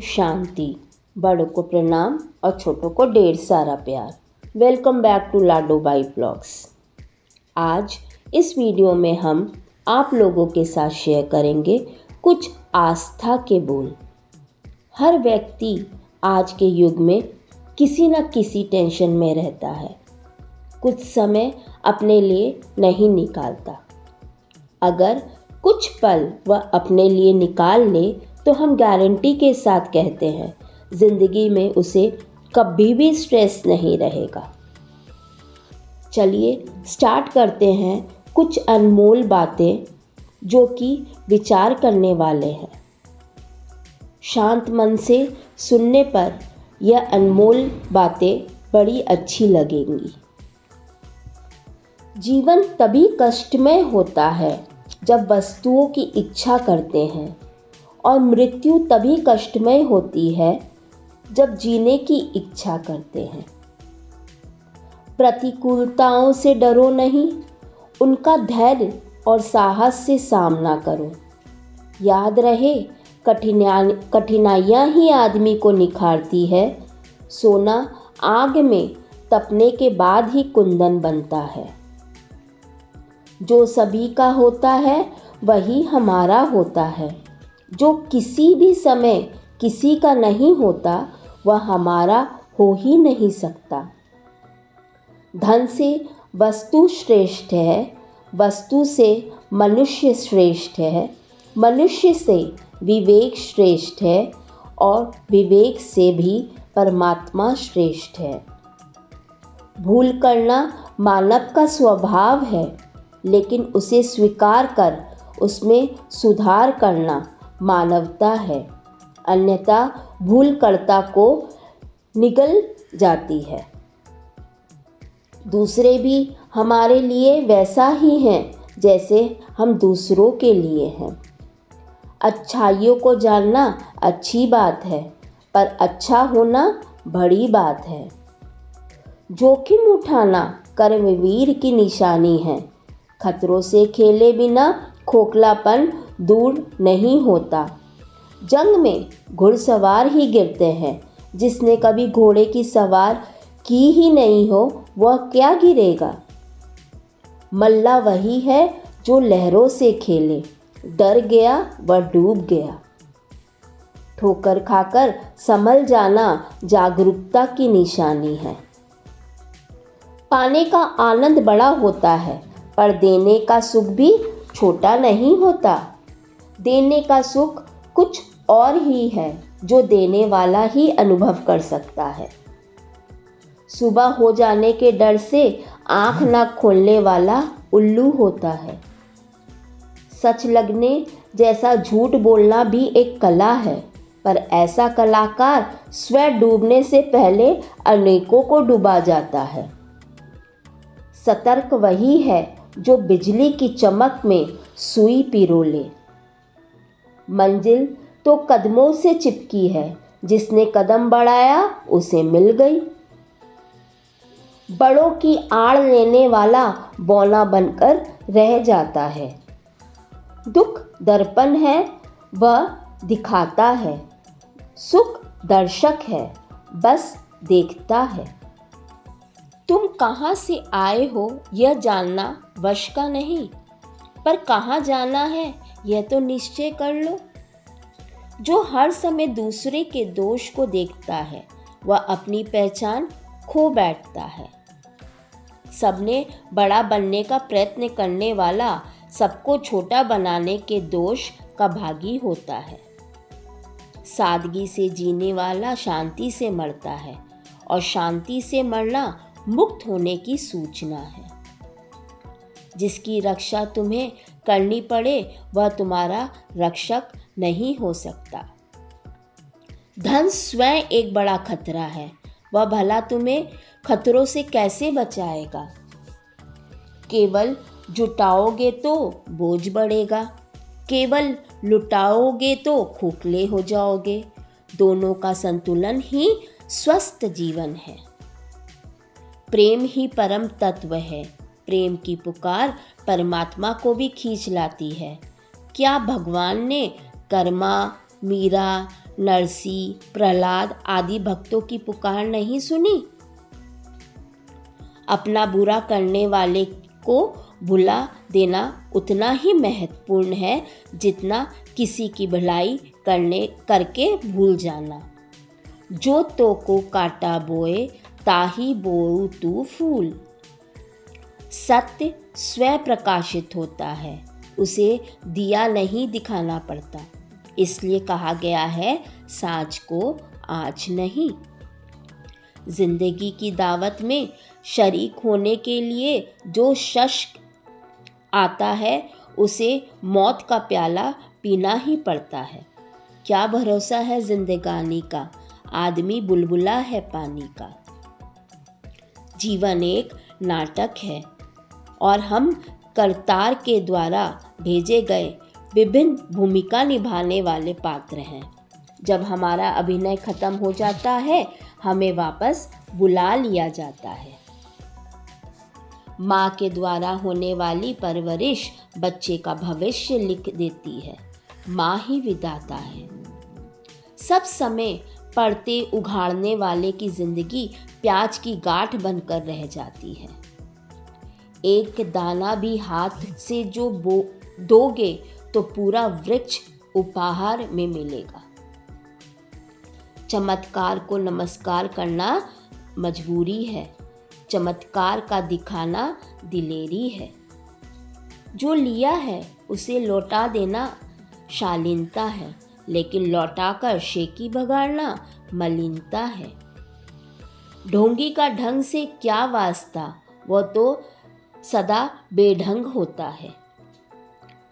शांति। बड़ों को प्रणाम और छोटों को ढेर सारा प्यार। Welcome back to Lado by blogs. आज इस वीडियो में हम आप लोगों के साथ शेयर करेंगे कुछ आस्था के बोल। हर व्यक्ति आज के युग में किसी न किसी टेंशन में रहता है, कुछ समय अपने लिए नहीं निकालता। अगर कुछ पल वह अपने लिए निकाल ले तो हम गारंटी के साथ कहते हैं ज़िंदगी में उसे कभी भी स्ट्रेस नहीं रहेगा। चलिए स्टार्ट करते हैं कुछ अनमोल बातें जो कि विचार करने वाले हैं। शांत मन से सुनने पर यह अनमोल बातें बड़ी अच्छी लगेंगी। जीवन तभी कष्टमय होता है जब वस्तुओं की इच्छा करते हैं, और मृत्यु तभी कष्टमय होती है जब जीने की इच्छा करते हैं। प्रतिकूलताओं से डरो नहीं, उनका धैर्य और साहस से सामना करो। याद रहे, कठिनाइयाँ ही आदमी को निखारती है। सोना आग में तपने के बाद ही कुंदन बनता है। जो सभी का होता है वही हमारा होता है। जो किसी भी समय किसी का नहीं होता वह हमारा हो ही नहीं सकता। धन से वस्तु श्रेष्ठ है, वस्तु से मनुष्य श्रेष्ठ है, मनुष्य से विवेक श्रेष्ठ है, और विवेक से भी परमात्मा श्रेष्ठ है। भूल करना मानव का स्वभाव है, लेकिन उसे स्वीकार कर उसमें सुधार करना मानवता है। अन्यथा भूलकर्ता को निगल जाती है। दूसरे भी हमारे लिए वैसा ही हैं जैसे हम दूसरों के लिए हैं। अच्छाइयों को जानना अच्छी बात है, पर अच्छा होना बड़ी बात है। जोखिम उठाना कर्मवीर की निशानी है। खतरों से खेले बिना खोखलापन दूर नहीं होता। जंग में घुड़सवार ही गिरते हैं। जिसने कभी घोड़े की सवार की ही नहीं हो वह क्या गिरेगा। मल्ला वही है जो लहरों से खेले, डर गया वह डूब गया। ठोकर खाकर संभल जाना जागरूकता की निशानी है। पाने का आनंद बड़ा होता है, पर देने का सुख भी छोटा नहीं होता। देने का सुख कुछ और ही है जो देने वाला ही अनुभव कर सकता है। सुबह हो जाने के डर से आँख न खोलने वाला उल्लू होता है। सच लगने जैसा झूठ बोलना भी एक कला है, पर ऐसा कलाकार स्वयं डूबने से पहले अनेकों को डुबा जाता है। सतर्क वही है जो बिजली की चमक में सुई पिरो ले। मंजिल तो कदमों से चिपकी है, जिसने कदम बढ़ाया उसे मिल गई। बड़ों की आड़ लेने वाला बौना बनकर रह जाता है। दुख दर्पण है, वह दिखाता है। सुख दर्शक है, बस देखता है। तुम कहाँ से आए हो यह जानना वश का नहीं, पर कहाँ जाना है यह तो निश्चय कर लो। जो हर समय दूसरे के दोष को देखता है वह अपनी पहचान खो बैठता है। सबने बड़ा बनने का प्रयत्न करने वाला सबको छोटा बनाने के दोष का भागी होता है। सादगी से जीने वाला शांति से मरता है, और शांति से मरना मुक्त होने की सूचना है। जिसकी रक्षा तुम्हें करनी पड़े वह तुम्हारा रक्षक नहीं हो सकता। धन स्वयं एक बड़ा खतरा है, वह भला तुम्हें खतरों से कैसे बचाएगा। केवल जुटाओगे तो बोझ बढ़ेगा, केवल लुटाओगे तो खोखले हो जाओगे। दोनों का संतुलन ही स्वस्थ जीवन है। प्रेम ही परम तत्व है। प्रेम की पुकार परमात्मा को भी खींच लाती है। क्या भगवान ने कर्मा, मीरा, नरसी, प्रहलाद आदि भक्तों की पुकार नहीं सुनी? अपना बुरा करने वाले को भुला देना उतना ही महत्वपूर्ण है जितना किसी की भलाई करके भूल जाना। जो तो को काटा बोए ताही बोऊ तू फूल। सत्य स्वयं प्रकाशित होता है, उसे दिया नहीं दिखाना पड़ता। इसलिए कहा गया है, साँझ को आँच नहीं। जिंदगी की दावत में शरीक होने के लिए जो शख्स आता है उसे मौत का प्याला पीना ही पड़ता है। क्या भरोसा है जिंदगानी का, आदमी बुलबुला है पानी का। जीवन एक नाटक है और हम करतार के द्वारा भेजे गए विभिन्न भूमिका निभाने वाले पात्र हैं। जब हमारा अभिनय खत्म हो जाता है, हमें वापस बुला लिया जाता है। माँ के द्वारा होने वाली परवरिश बच्चे का भविष्य लिख देती है। माँ ही विधाता है। सब समय पड़ते उघाड़ने वाले की जिंदगी प्याज की गांठ बनकर रह जाती है। एक दाना भी हाथ से जो दोगे तो पूरा वृक्ष उपहार में मिलेगा। चमत्कार को नमस्कार करना मजबूरी है, चमत्कार का दिखाना दिलेरी है। जो लिया है उसे लौटा देना शालीनता है, लेकिन लौटाकर शेकी बगाड़ना मलिनता है। ढोंगी का ढंग से क्या वास्ता, वह तो सदा बेढंग होता है।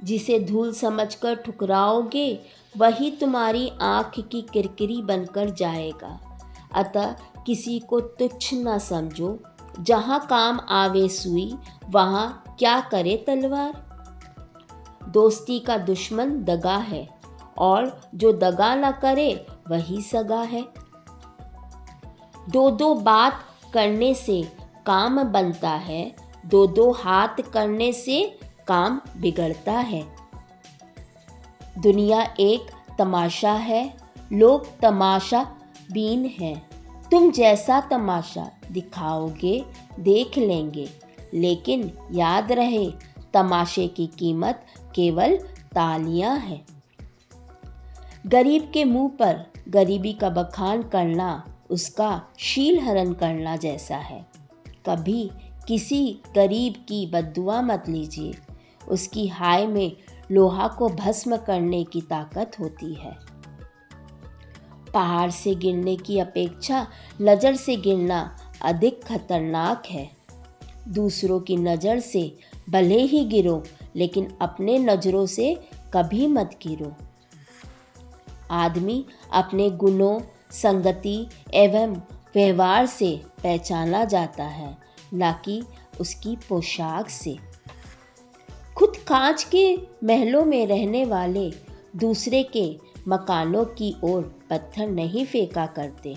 जिसे धूल समझकर ठुकराओगे वही तुम्हारी आँख की किरकिरी बनकर जाएगा। अतः किसी को तुच्छ न समझो, जहाँ काम आवे सुई वहाँ क्या करे तलवार। दोस्ती का दुश्मन दगा है और जो दगा न करे वही सगा है। दो दो बात करने से काम बनता है, दो दो हाथ करने से काम बिगड़ता है। दुनिया एक तमाशा है, लोग तमाशा बीन हैं। तुम जैसा तमाशा दिखाओगे देख लेंगे, लेकिन याद रहे तमाशे की कीमत केवल तालियां हैं। गरीब के मुंह पर गरीबी का बखान करना उसका शील हरण करना जैसा है। कभी किसी गरीब की बद्दुआ मत लीजिए, उसकी हाय में लोहा को भस्म करने की ताकत होती है। पहाड़ से गिरने की अपेक्षा नज़र से गिरना अधिक खतरनाक है। दूसरों की नज़र से भले ही गिरो, लेकिन अपने नज़रों से कभी मत गिरो। आदमी अपने गुणों, संगति एवं व्यवहार से पहचाना जाता है, न कि उसकी पोशाक से। खुद कांच के महलों में रहने वाले दूसरे के मकानों की ओर पत्थर नहीं फेंका करते।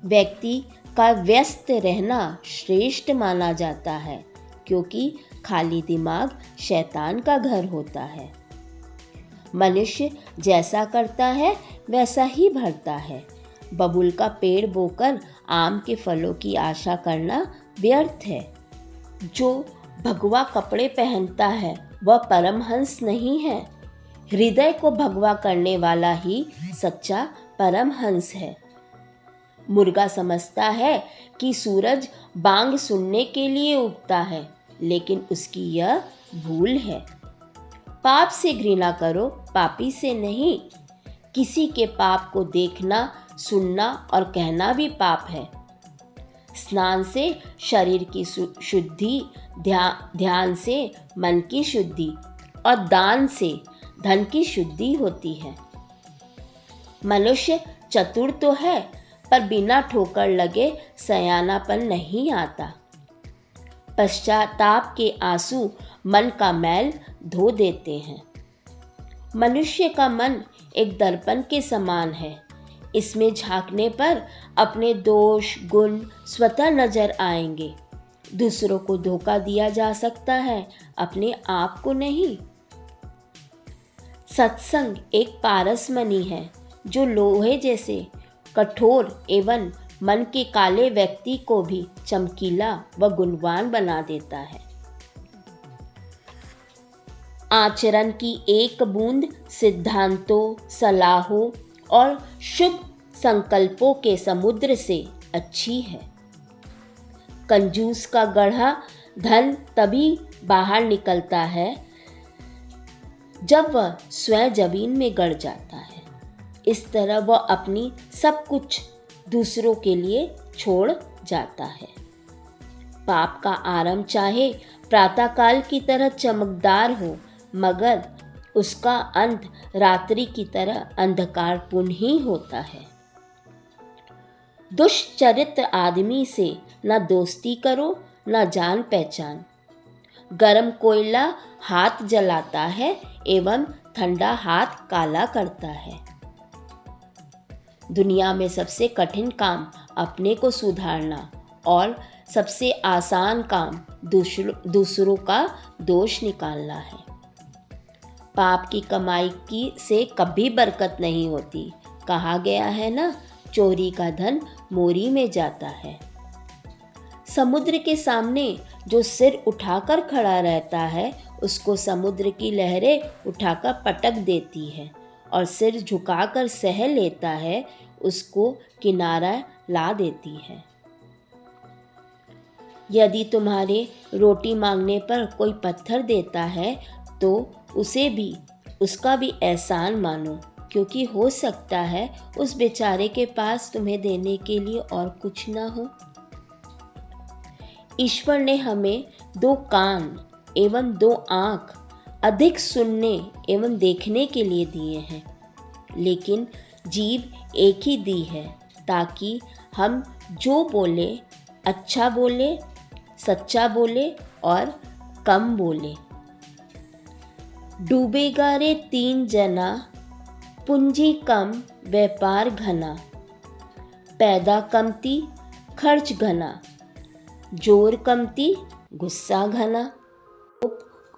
व्यक्ति का व्यस्त रहना श्रेष्ठ माना जाता है, क्योंकि खाली दिमाग शैतान का घर होता है। मनुष्य जैसा करता है वैसा ही भरता है। बबूल का पेड़ बोकर आम के फलों की आशा करना व्यर्थ है। जो भगवा कपड़े पहनता है वह परमहंस नहीं है। हृदय को भगवा करने वाला ही सच्चा परमहंस है। मुर्गा समझता है कि सूरज बांग सुनने के लिए उगता है, लेकिन उसकी यह भूल है। पाप से घृणा करो, पापी से नहीं। किसी के पाप को देखना, सुनना और कहना भी पाप है। स्नान से शरीर की शुद्धि, ध्यान से मन की शुद्धि और दान से धन की शुद्धि होती है। मनुष्य चतुर तो है, पर बिना ठोकर लगे सयानापन नहीं आता। पश्चाताप के आंसू मन का मैल धो देते हैं। मनुष्य का मन एक दर्पण के समान है। इसमें झांकने पर अपने दोष गुण स्वतः नजर आएंगे। दूसरों को धोखा दिया जा सकता है, अपने आप को नहीं। सत्संग एक पारसमणि है जो लोहे जैसे कठोर एवं मन के काले व्यक्ति को भी चमकीला व गुणवान बना देता है। आचरण की एक बूंद सिद्धांतों, सलाहों और शुभ संकल्पों के समुद्र से अच्छी है। कंजूस का गढ़ा धन तभी बाहर निकलता है जब वह स्वयं जमीन में गड़ जाता है। इस तरह वह अपनी सब कुछ दूसरों के लिए छोड़ जाता है। पाप का आरंभ चाहे प्रातःकाल की तरह चमकदार हो, मगर उसका अंत रात्रि की तरह अंधकारपूर्ण ही होता है। दुष्चरित्र आदमी से न दोस्ती करो न जान पहचान। गरम कोयला हाथ जलाता है एवं ठंडा हाथ काला करता है। दुनिया में सबसे कठिन काम अपने को सुधारना और सबसे आसान काम दूसरों का दोष निकालना है। पाप की कमाई की से कभी बरकत नहीं होती। कहा गया है ना, चोरी का धन मोरी में जाता है। समुद्र के सामने जो सिर उठाकर खड़ा रहता है उसको समुद्र की लहरें उठाकर पटक देती है, और सिर झुकाकर सह लेता है उसको किनारा ला देती है। यदि तुम्हारे रोटी मांगने पर कोई पत्थर देता है तो उसका भी एहसान मानो, क्योंकि हो सकता है उस बेचारे के पास तुम्हें देने के लिए और कुछ ना हो। ईश्वर ने हमें 2 कान एवं 2 आँख अधिक सुनने एवं देखने के लिए दिए हैं, लेकिन जीभ एक ही दी है ताकि हम जो बोले अच्छा बोले, सच्चा बोले और कम बोले। डूबेगा रे 3 जना, पूंजी कम व्यापार घना, पैदा कमती खर्च घना, जोर कमती गुस्सा घना।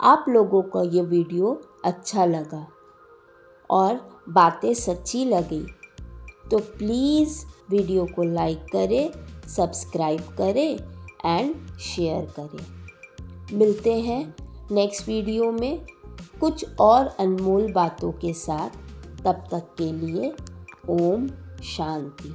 आप लोगों को ये वीडियो अच्छा लगा और बातें सच्ची लगी तो प्लीज़ वीडियो को लाइक करें, सब्सक्राइब करें एंड शेयर करें। मिलते हैं नेक्स्ट वीडियो में कुछ और अनमोल बातों के साथ। तब तक के लिए ओम शांति।